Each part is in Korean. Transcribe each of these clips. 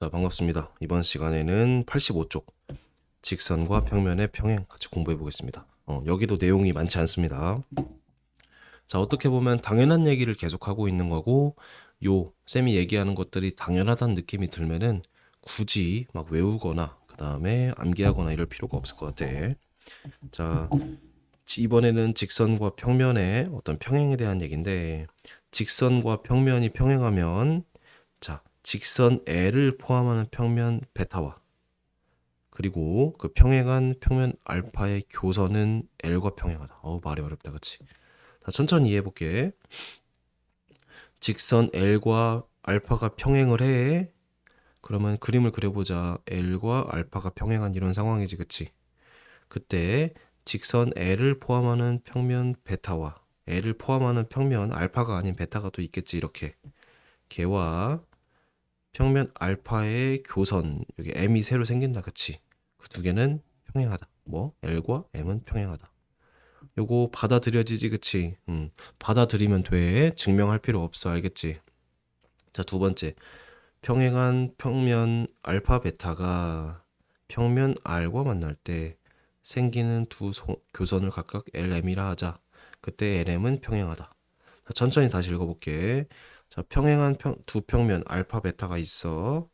자, 반갑습니다. 이번 시간에는 85쪽 직선과 평면의 평행 같이 공부해 보겠습니다. 여기도 내용이 많지 않습니다. 자, 어떻게 보면 당연한 얘기를 계속하고 있는 거고, 쌤이 얘기하는 것들이 당연하다는 느낌이 들면은 굳이 막 외우거나 그 다음에 암기하거나 이럴 필요가 없을 것 같아. 자, 이번에는 직선과 평면의 어떤 평행에 대한 얘기인데, 직선과 평면이 평행하면, 자, 직선 L을 포함하는 평면 베타와 그리고 그 평행한 평면 알파의 교선은 L과 평행하다. 말이 어렵다, 그치? 자, 천천히 이해해 볼게. 직선 L과 알파가 평행을 해. 그러면 그림을 그려보자. L과 알파가 평행한 이런 상황이지, 그치? 그때 직선 L을 포함하는 평면 베타와 L을 포함하는 평면 알파가 아닌 베타가 또 있겠지, 이렇게. 걔와 평면 알파의 교선, 여기 M이 새로 생긴다, 그치? 그 두 개는 평행하다. 뭐? L과 M은 평행하다. 요거 받아들여지지, 그치? 받아들이면 돼. 증명할 필요 없어, 알겠지? 자, 두 번째. 평행한 평면 알파 베타가 평면 R과 만날 때 생기는 두 교선을 각각 LM이라 하자. 그때 LM은 평행하다. 자, 천천히 다시 읽어볼게. 자, 평행한 두 평면 알파 베타가 있어.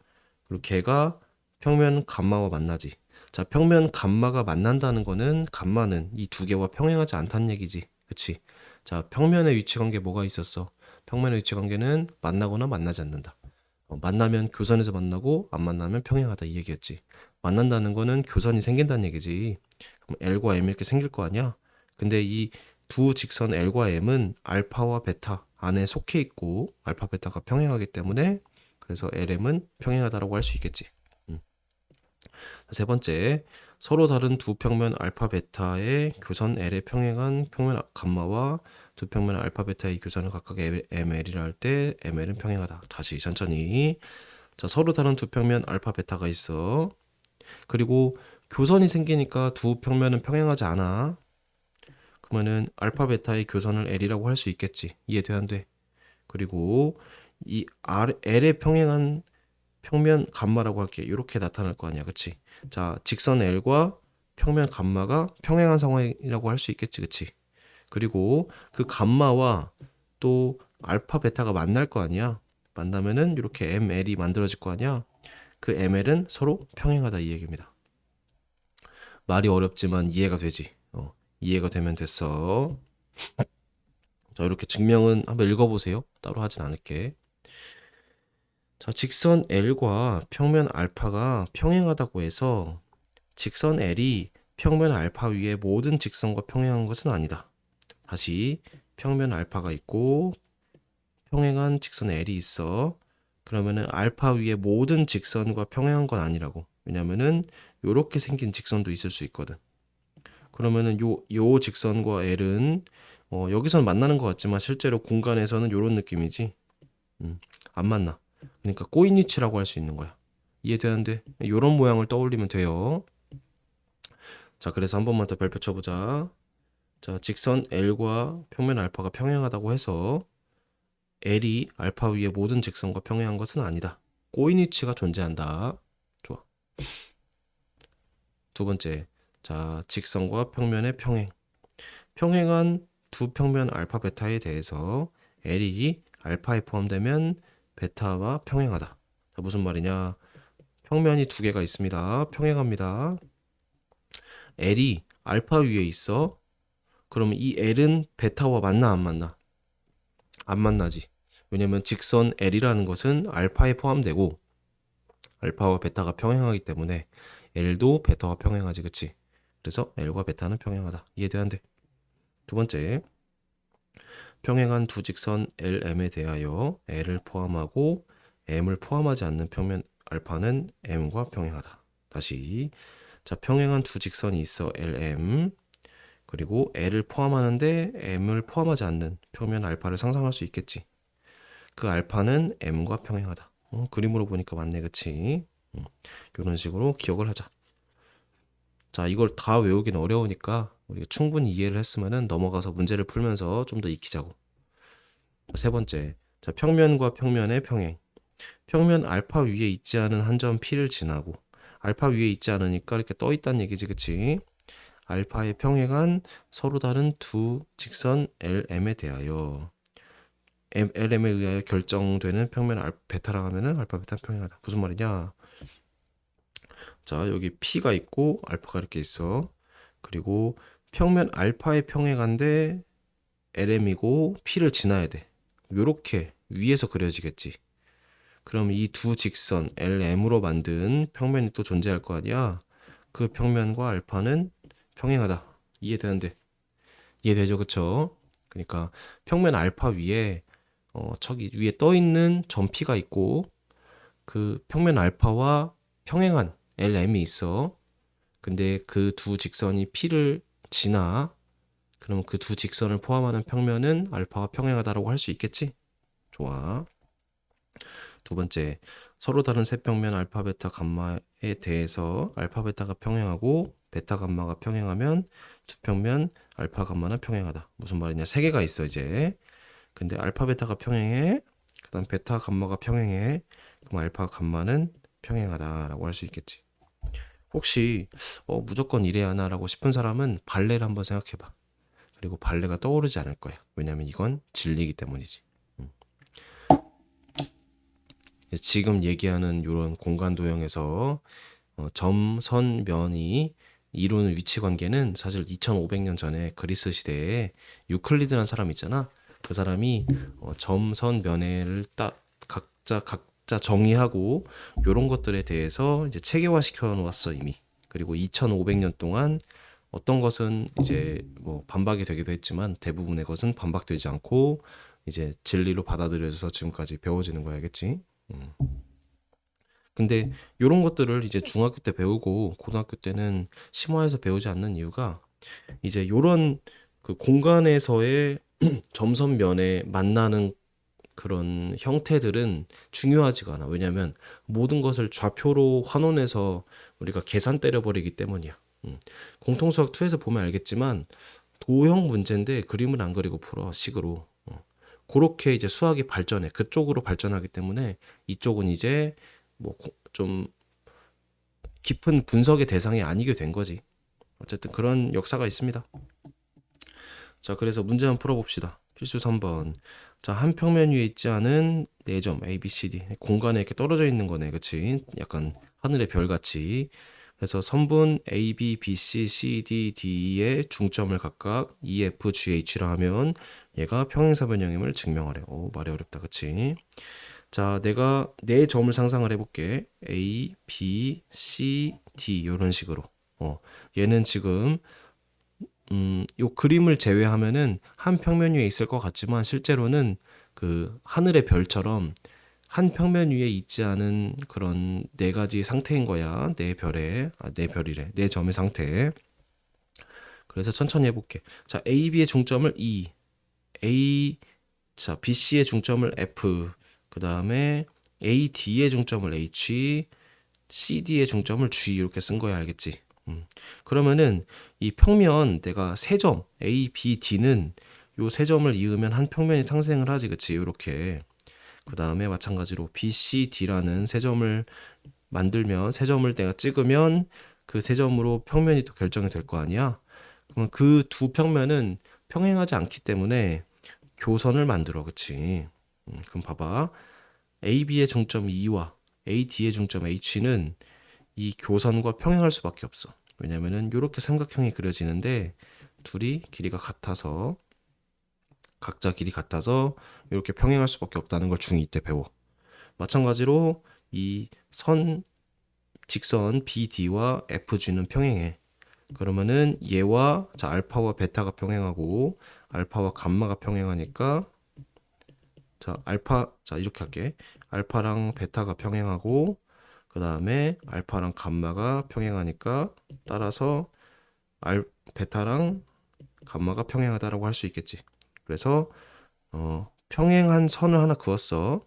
그리고 걔가 평면 감마와 만나지. 자, 평면 감마가 만난다는 거는 감마는 이 두 개와 평행하지 않다는 얘기지. 그치? 자, 평면의 위치 관계 뭐가 있었어? 평면의 위치 관계는 만나거나 만나지 않는다. 만나면 교선에서 만나고 안 만나면 평행하다 이 얘기였지. 만난다는 거는 교선이 생긴다는 얘기지. 그럼 L과 M 이렇게 생길 거 아니야? 근데 이 두 직선 L과 M은 알파와 베타 안에 속해 있고 알파 베타가 평행하기 때문에 그래서 LM은 평행하다라고 할 수 있겠지. 세 번째, 서로 다른 두 평면 알파 베타의 교선 L에 평행한 평면 감마와 두 평면 알파 베타의 교선을 각각 ML이라 할 때 ML은 평행하다. 다시 천천히. 자, 서로 다른 두 평면 알파 베타가 있어. 그리고 교선이 생기니까 두 평면은 평행하지 않아. 그러면은 알파 베타의 교선을 L이라고 할 수 있겠지. 이해돼 안 돼? 그리고 이 L에 평행한 평면 감마라고 할게. 이렇게 나타날 거 아니야, 그치? 자, 직선 L과 평면 감마가 평행한 상황이라고 할 수 있겠지, 그치? 그리고 그 감마와 또 알파 베타가 만날 거 아니야. 만나면은 이렇게 ML이 만들어질 거 아니야. 그 ML은 서로 평행하다 이 얘기입니다. 말이 어렵지만 이해가 되지. 이해가 되면 됐어. 자, 이렇게 증명은 한번 읽어보세요. 따로 하진 않을게. 자, 직선 L과 평면 알파가 평행하다고 해서 직선 L이 평면 알파 위에 모든 직선과 평행한 것은 아니다. 다시 평면 알파가 있고 평행한 직선 L이 있어. 그러면은 알파 위에 모든 직선과 평행한 건 아니라고. 왜냐면은 요렇게 생긴 직선도 있을 수 있거든. 그러면은 요 직선과 L은 여기서는 만나는 것 같지만 실제로 공간에서는 요런 느낌이지. 안 만나. 그러니까 꼬인 위치라고 할 수 있는 거야. 이해되는데? 요런 모양을 떠올리면 돼요. 자, 그래서 한 번만 더 별표 쳐보자. 자, 직선 L과 평면 알파가 평행하다고 해서 L이 알파 위에 모든 직선과 평행한 것은 아니다. 꼬인 위치가 존재한다. 좋아. 두 번째. 자, 직선과 평면의 평행. 평행한 두 평면 알파 베타에 대해서 L이 알파에 포함되면 베타와 평행하다. 자, 무슨 말이냐? 평면이 두 개가 있습니다. 평행합니다. L이 알파 위에 있어. 그러면 이 L은 베타와 만나 안 만나? 안 만나지. 왜냐면 직선 L이라는 것은 알파에 포함되고 알파와 베타가 평행하기 때문에 L도 베타와 평행하지, 그치? 그래서 L과 베타는 평행하다. 이해돼 안 돼? 두 번째, 평행한 두 직선 LM에 대하여 L을 포함하고 M을 포함하지 않는 평면 알파는 M과 평행하다. 다시, 자, 평행한 두 직선이 있어 LM. 그리고 L을 포함하는데 M을 포함하지 않는 평면 알파를 상상할 수 있겠지. 그 알파는 M과 평행하다. 그림으로 보니까 맞네, 그치? 이런 식으로 기억을 하자. 자, 이걸 다 외우기는 어려우니까 우리가 충분히 이해를 했으면 넘어가서 문제를 풀면서 좀 더 익히자고. 세 번째, 자, 평면과 평면의 평행. 평면 알파 위에 있지 않은 한 점 P를 지나고 알파 위에 있지 않으니까 이렇게 떠 있다는 얘기지, 그치? 알파의 평행한 서로 다른 두 직선 LM에 대하여 LM에 의하여 결정되는 평면 베타랑 하면은 알파 베타 평행하다. 무슨 말이냐? 자, 여기 P가 있고 알파가 이렇게 있어. 그리고 평면 알파의 평행한데 LM이고 P를 지나야 돼. 요렇게 위에서 그려지겠지. 그럼 이 두 직선 LM으로 만든 평면이 또 존재할 거 아니야? 그 평면과 알파는 평행하다. 이해되는데? 이해되죠, 그쵸? 그러니까 평면 알파 위에 저기 위에 떠 있는 점 P가 있고 그 평면 알파와 평행한 LM이 있어. 근데 그 두 직선이 P를 지나. 그럼 그 두 직선을 포함하는 평면은 알파와 평행하다라고 할 수 있겠지? 좋아. 두 번째, 서로 다른 세 평면 알파, 베타, 감마에 대해서 알파, 베타가 평행하고 베타, 감마가 평행하면 두 평면 알파, 감마는 평행하다. 무슨 말이냐? 세 개가 있어 이제. 근데 알파, 베타가 평행해. 그다음 베타, 감마가 평행해. 그럼 알파, 감마는 평행하다라고 할 수 있겠지. 혹시 무조건 이래야 하나라고 싶은 사람은 발레를 한번 생각해봐. 그리고 발레가 떠오르지 않을 거야. 왜냐면 이건 진리이기 때문이지. 지금 얘기하는 이런 공간 도형에서 점, 선, 면이 이루는 위치 관계는 사실 2500년 전에 그리스 시대에 유클리드라는 사람 있잖아. 그 사람이 점, 선, 면을 딱 각자 정의하고 이런 것들에 대해서 이제 체계화 시켜 놓았어 이미. 그리고 2500년 동안 어떤 것은 이제 뭐 반박이 되기도 했지만 대부분의 것은 반박되지 않고 이제 진리로 받아들여져서 지금까지 배워지는 거야, 알겠지? 근데 이런 것들을 이제 중학교 때 배우고 고등학교 때는 심화해서 배우지 않는 이유가 이제 이런 그 공간에서의 점선면에 만나는 그런 형태들은 중요하지가 않아. 왜냐면 모든 것을 좌표로 환원해서 우리가 계산 때려버리기 때문이야. 공통수학 2에서 보면 알겠지만 도형 문제인데 그림을 안 그리고 풀어 식으로. 그렇게 이제 수학이 발전해. 그쪽으로 발전하기 때문에 이쪽은 이제 뭐 좀 깊은 분석의 대상이 아니게 된 거지. 어쨌든 그런 역사가 있습니다. 자, 그래서 문제 한번 풀어봅시다. 필수 3번. 자, 한 평면 위에 있지 않은 4점 A, B, C, D. 공간에 이렇게 떨어져 있는 거네. 그치? 약간 하늘의 별같이. 그래서 선분 A, B, B, C, C, D, D의 중점을 각각 E, F, G, H라 하면 얘가 평행사변형임을 증명하래. 오, 말이 어렵다. 그치? 자, 내가 네 점을 상상을 해볼게. A, B, C, D 이런 식으로. 얘는 지금 요 그림을 제외하면은 한 평면 위에 있을 것 같지만 실제로는 그 하늘의 별처럼 한 평면 위에 있지 않은 그런 네 가지 상태인 거야. 네 별이래. 네 점의 상태. 그래서 천천히 해볼게. 자, A, B의 중점을 E, 자, B, C의 중점을 F, 그 다음에 A, D의 중점을 H, C, D의 중점을 G 이렇게 쓴 거야, 알겠지? 그러면은 이 평면 내가 세 점 A, B, D는 요 세 점을 이으면 한 평면이 탄생을 하지, 그치? 이렇게. 그 다음에 마찬가지로 B, C, D라는 세 점을 만들면 세 점을 내가 찍으면 그 세 점으로 평면이 또 결정이 될 거 아니야? 그러면 그 두 평면은 평행하지 않기 때문에 교선을 만들어, 그치? 그럼 봐봐. AB의 중점 E와 AD의 중점 H는 이 교선과 평행할 수밖에 없어. 왜냐면은 이렇게 삼각형이 그려지는데 둘이 길이가 같아서 각자 길이 같아서 이렇게 평행할 수밖에 없다는 걸 중2 때 배워. 마찬가지로 이 직선 BD와 FG는 평행해. 그러면은 얘와 자 알파와 베타가 평행하고 알파와 감마가 평행하니까 자 이렇게 할게. 알파랑 베타가 평행하고 그 다음에 알파랑 감마가 평행하니까 따라서 베타랑 감마가 평행하다라고 할 수 있겠지. 그래서 평행한 선을 하나 그었어.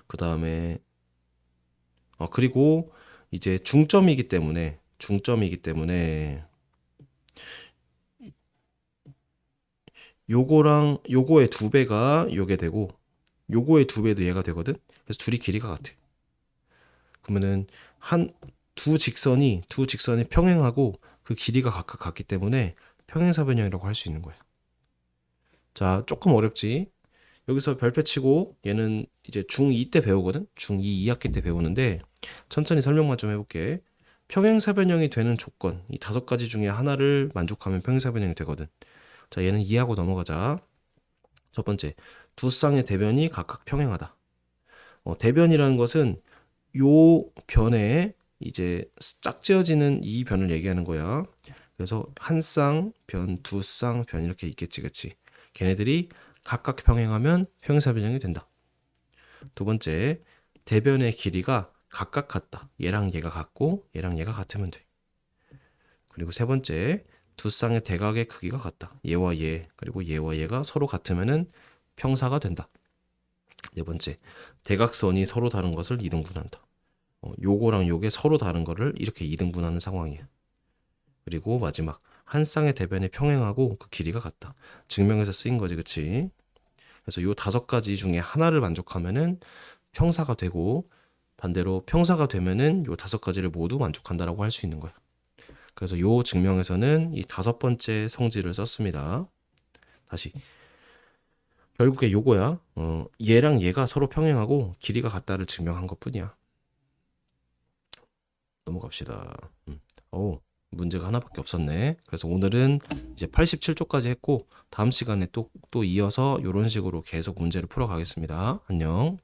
그 다음에 그리고 이제 중점이기 때문에 요거랑 요거의 두 배가 요게 되고 요거의 2배도 얘가 되거든. 그래서 둘이 길이가 같아. 그러면은 두 직선이 평행하고 그 길이가 각각 같기 때문에 평행사변형이라고 할 수 있는 거야. 자, 조금 어렵지? 여기서 별표 치고 얘는 이제 중2 때 배우거든? 중2 2학기 때 배우는데 천천히 설명만 좀 해볼게. 평행사변형이 되는 조건, 이 5가지 중에 하나를 만족하면 평행사변형이 되거든. 자, 얘는 이해하고 넘어가자. 첫 번째, 두 쌍의 대변이 각각 평행하다. 대변이라는 것은 요 변에 이제 짝지어지는 이 변을 얘기하는 거야. 그래서 한 쌍변, 두 쌍변 이렇게 있겠지, 그치? 걔네들이 각각 평행하면 평행사변형이 된다. 두 번째, 대변의 길이가 각각 같다. 얘랑 얘가 같고 얘랑 얘가 같으면 돼. 그리고 세 번째, 두 쌍의 대각의 크기가 같다. 얘와 얘 그리고 얘와 얘가 서로 같으면은 평사가 된다. 네 번째, 대각선이 서로 다른 것을 2등분한다. 요거랑 요게 서로 다른 거를 이렇게 2등분하는 상황이야. 그리고 마지막, 한 쌍의 대변이 평행하고 그 길이가 같다. 증명에서 쓰인 거지, 그치? 그래서 요 5가지 중에 하나를 만족하면은 평사가 되고 반대로 평사가 되면은 요 5가지를 모두 만족한다라고 할 수 있는 거야. 그래서 요 증명에서는 이 5번째 성질을 썼습니다. 다시. 결국에 요거야. 얘랑 얘가 서로 평행하고 길이가 같다를 증명한 것뿐이야. 넘어갑시다. 문제가 하나밖에 없었네. 그래서 오늘은 이제 87쪽까지 했고 다음 시간에 또 이어서 이런 식으로 계속 문제를 풀어가겠습니다. 안녕.